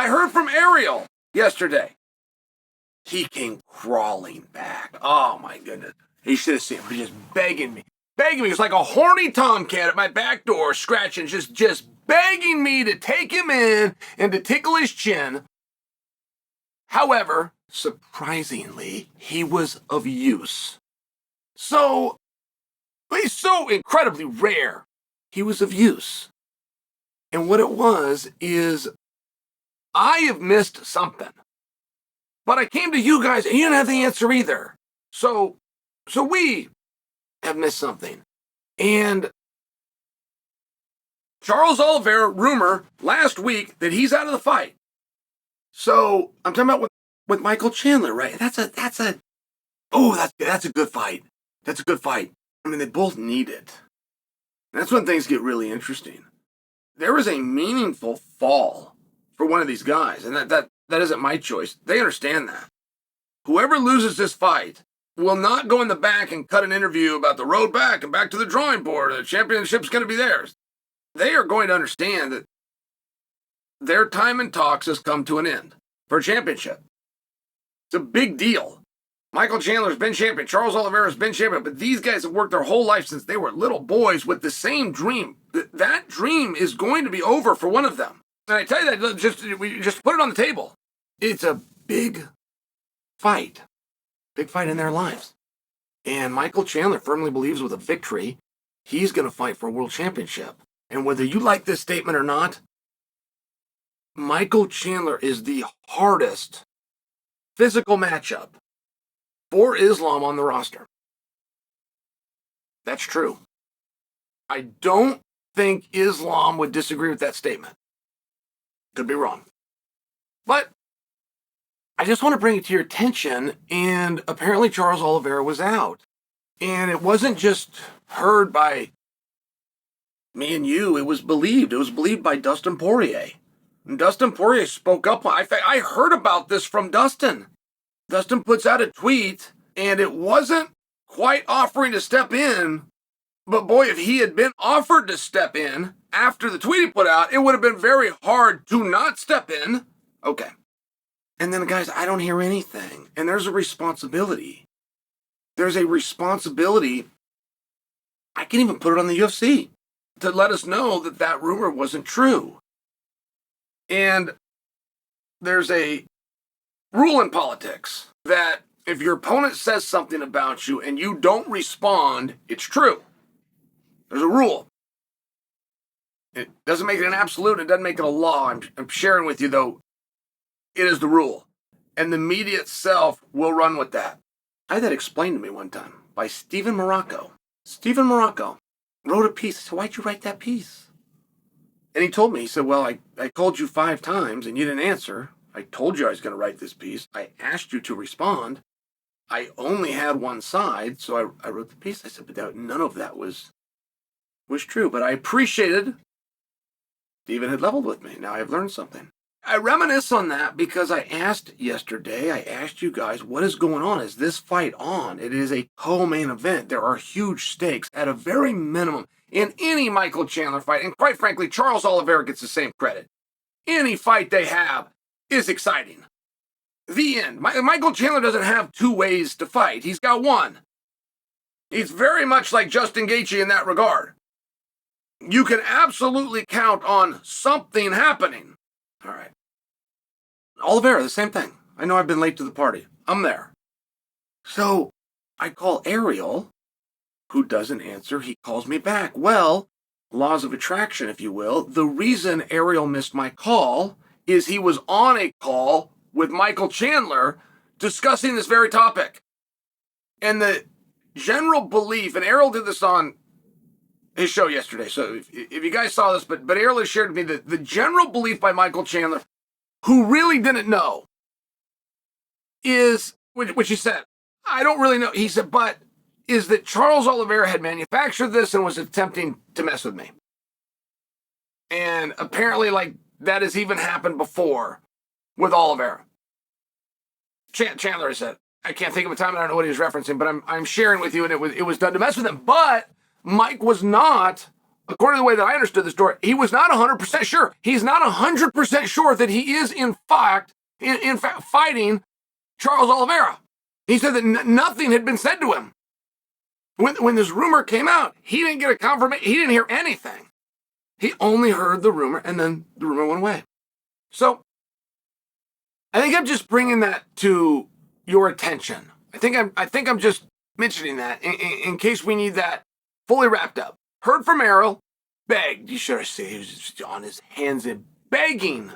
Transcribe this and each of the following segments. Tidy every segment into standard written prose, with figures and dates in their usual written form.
I heard from Ariel yesterday. He came crawling back. Oh, my goodness. He should have seen him just begging me. Begging me. It's like a horny tomcat at my back door, scratching, just begging me to take him in and to tickle his chin. However, surprisingly, he was of use. So, he's so incredibly rare. He was of use. And what it was is, I have missed something. But I came to you guys and you didn't have the answer either. So we have missed something. And Charles Oliveira, rumor last week that he's out of the fight. So I'm talking about with Michael Chandler, right? That's a good fight. That's a good fight. I mean, they both need it. That's when things get really interesting. There is a meaningful fall for one of these guys, and that isn't my choice. They understand that. Whoever loses this fight will not go in the back and cut an interview about the road back and back to the drawing board. The championship's going to be theirs. They are going to understand that their time in talks has come to an end for a championship. It's a big deal. Michael Chandler's been champion. Charles Oliveira's been champion. But these guys have worked their whole life since they were little boys with the same dream. That dream is going to be over for one of them. And I tell you that, we just put it on the table. It's a big fight. Big fight in their lives. And Michael Chandler firmly believes with a victory, he's going to fight for a world championship. And whether you like this statement or not, Michael Chandler is the hardest physical matchup for Islam on the roster. That's true. I don't think Islam would disagree with that statement. Could be wrong. But I just want to bring it to your attention, and apparently Charles Oliveira was out. And it wasn't just heard by me and you, it was believed. It was believed by Dustin Poirier. And Dustin Poirier spoke up. I heard about this from Dustin. Dustin puts out a tweet, and it wasn't quite offering to step in, but boy, if he had been offered to step in after the tweet he put out, it would have been very hard to not step in. Okay. And then, guys, I don't hear anything. And there's a responsibility. There's a responsibility. I can even put it on the UFC to let us know that that rumor wasn't true. And there's a rule in politics that if your opponent says something about you and you don't respond, it's true. There's a rule. It doesn't make it an absolute. It doesn't make it a law. I'm sharing with you, though, it is the rule. And the media itself will run with that. I had that explained to me one time by Stephen Morocco. Stephen Morocco wrote a piece. I said, why'd you write that piece? And he told me, he said, well, I called you 5 times and you didn't answer. I told you I was going to write this piece. I asked you to respond. I only had one side, so I wrote the piece. I said, but none of that was true. But I appreciated Stephen had leveled with me. Now I've learned something. I reminisce on that because I asked yesterday, I asked you guys, what is going on? Is this fight on? It is a co-main event. There are huge stakes at a very minimum in any Michael Chandler fight. And quite frankly, Charles Oliveira gets the same credit. Any fight they have is exciting. The end. Michael Chandler doesn't have 2 ways to fight. He's got one. He's very much like Justin Gaethje in that regard. You can absolutely count on something happening. All right. Oliveira, the same thing. I know I've been late to the party. I'm there. So I call Ariel, who doesn't answer. He calls me back. Well, laws of attraction, if you will. The reason Ariel missed my call is he was on a call with Michael Chandler discussing this very topic. And the general belief, and Ariel did this on his show yesterday, so if you guys saw this, but Ariel has shared with me the general belief by Michael Chandler, who really didn't know, is, which he said, I don't really know, he said, but is that Charles Oliveira had manufactured this and was attempting to mess with me. And apparently, that has even happened before with Oliveira. Chandler has said, I can't think of a time, and I don't know what he was referencing, but I'm sharing with you, and it was done to mess with him. But Mike was not according to the way that I understood the story, he was not 100% sure. He's not 100% sure that he is in fact fighting Charles Oliveira. He said that nothing had been said to him. When this rumor came out, he didn't get a confirmation. He didn't hear anything. He only heard the rumor, and then the rumor went away. So I think I'm just bringing that to your attention. I think I'm just mentioning that in case we need that fully wrapped up. Heard from Ariel, begged. You should have seen he was on his hands and begging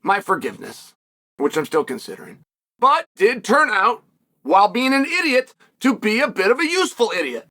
my forgiveness, which I'm still considering. But did turn out, while being an idiot, to be a bit of a useful idiot.